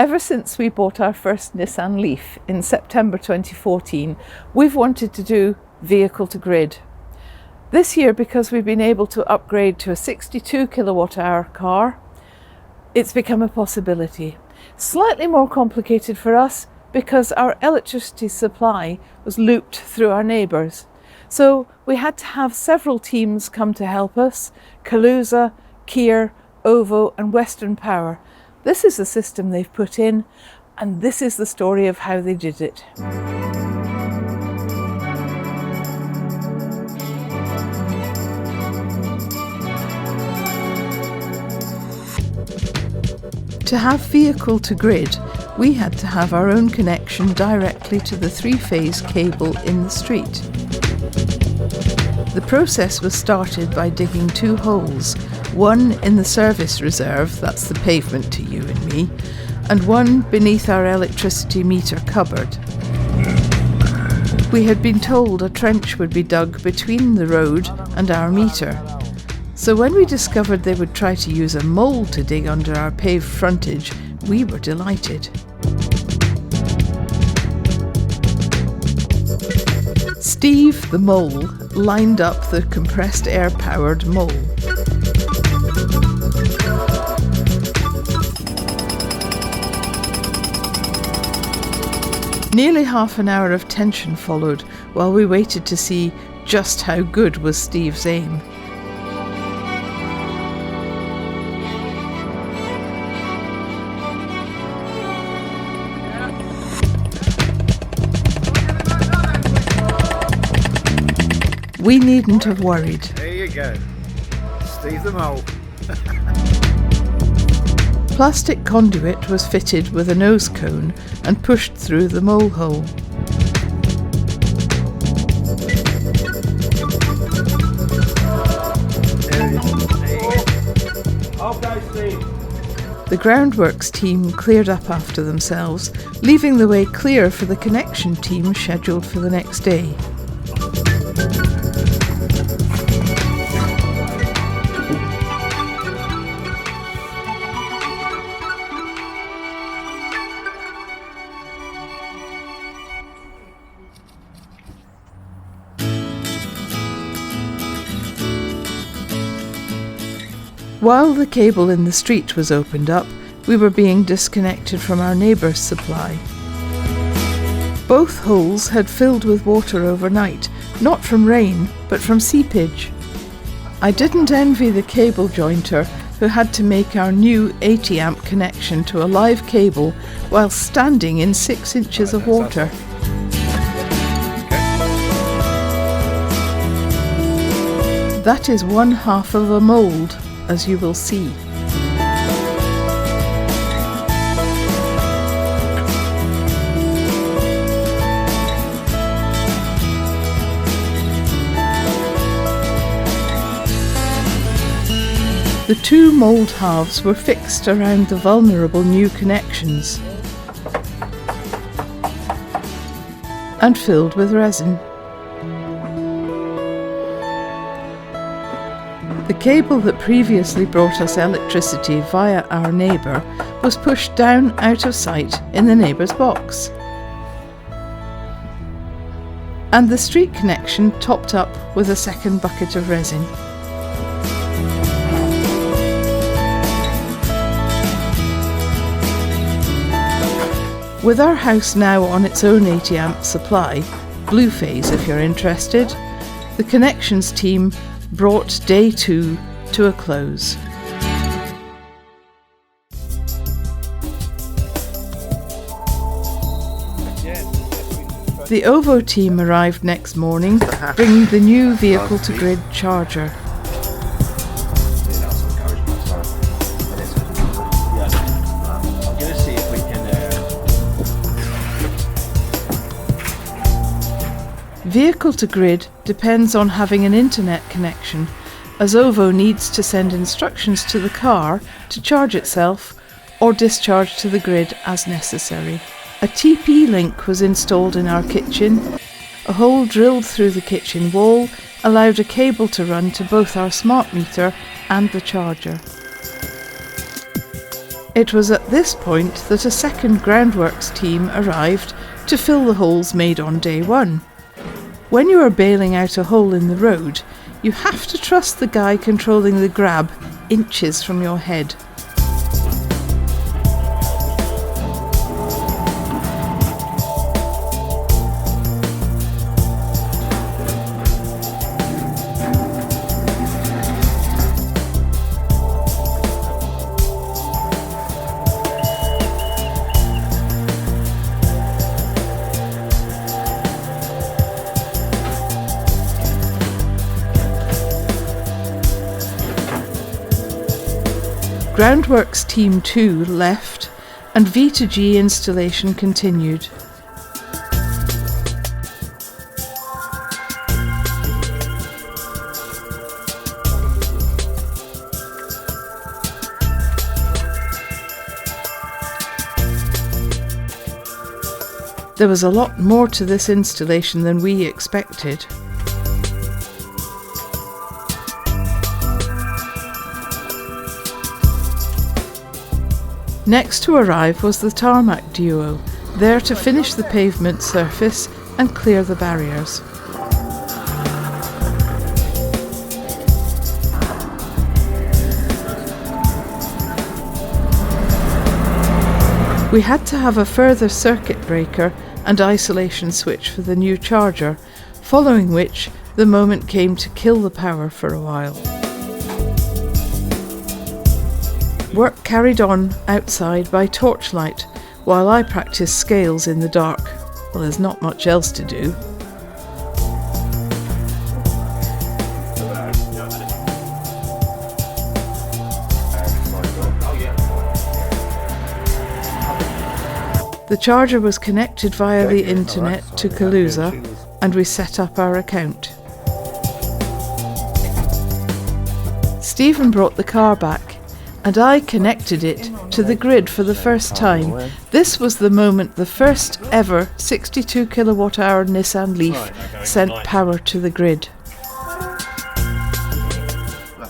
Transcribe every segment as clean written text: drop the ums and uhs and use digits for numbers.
Ever since we bought our first Nissan Leaf in September 2014, we've wanted to do vehicle to grid. This year, because we've been able to upgrade to a 62 kilowatt hour car, it's become a possibility. Slightly more complicated for us because our electricity supply was looped through our neighbours. So we had to have several teams come to help us: Kaluza, Kier, OVO and Western Power. This is the system they've put in, and this is the story of how they did it. To have vehicle to grid, we had to have our own connection directly to the three-phase cable in the street. The process was started by digging 2 holes, one in the service reserve, that's the pavement to you and me, and one beneath our electricity meter cupboard. We had been told a trench would be dug between the road and our meter. So when we discovered they would try to use a mole to dig under our paved frontage, we were delighted. Steve, the mole, lined up the compressed air-powered mole. Nearly half an hour of tension followed while we waited to see just how good was Steve's aim. We needn't have worried. There you go, Steve the mole. Plastic conduit was fitted with a nose cone and pushed through the mole hole. The groundworks team cleared up after themselves, leaving the way clear for the connection team scheduled for the next day. While the cable in the street was opened up, we were being disconnected from our neighbour's supply. Both holes had filled with water overnight, not from rain, but from seepage. I didn't envy the cable jointer who had to make our new 80 amp connection to a live cable while standing in 6 inches of water. That is 1/2 of a mould, as you will see. The 2 mould halves were fixed around the vulnerable new connections and filled with resin. The cable that previously brought us electricity via our neighbour was pushed down out of sight in the neighbour's box. And the street connection topped up with a second bucket of resin. With our house now on its own 80 amp supply, blue phase if you're interested, the connections team brought day 2 to a close. The OVO team arrived next morning, bringing the new vehicle to grid charger. Vehicle to grid depends on having an internet connection, as OVO needs to send instructions to the car to charge itself or discharge to the grid as necessary. A TP link was installed in our kitchen. A hole drilled through the kitchen wall allowed a cable to run to both our smart meter and the charger. It was at this point that a second groundworks team arrived to fill the holes made on day one. When you are bailing out a hole in the road, you have to trust the guy controlling the grab inches from your head. Groundworks Team 2 left and V2G installation continued. There was a lot more to this installation than we expected. Next to arrive was the tarmac duo, there to finish the pavement surface and clear the barriers. We had to have a further circuit breaker and isolation switch for the new charger, following which the moment came to kill the power for a while. Work carried on outside by torchlight while I practiced scales in the dark. Well, there's not much else to do. The charger was connected via the internet to Kaluza and we set up our account. Stephen brought the car back and I connected it to the grid for the first time. This was the moment the first ever 62 kilowatt hour Nissan Leaf sent power to the grid.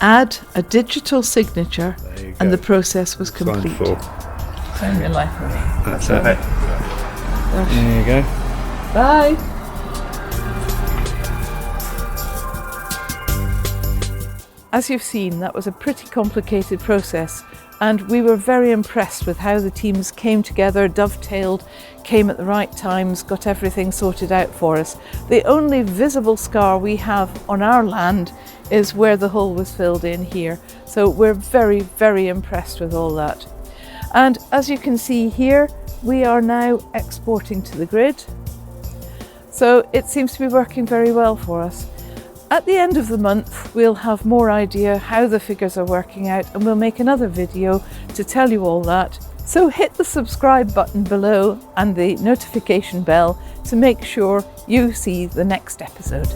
Add a digital signature and the process was complete. Time your life for me. That's it. There you go. Bye. As you've seen, that was a pretty complicated process, and we were very impressed with how the teams came together, dovetailed, came at the right times, got everything sorted out for us. The only visible scar we have on our land is where the hole was filled in here. So we're very, very impressed with all that. And as you can see here, we are now exporting to the grid. So it seems to be working very well for us. At the end of the month, we'll have more idea how the figures are working out, and we'll make another video to tell you all that. So hit the subscribe button below and the notification bell to make sure you see the next episode.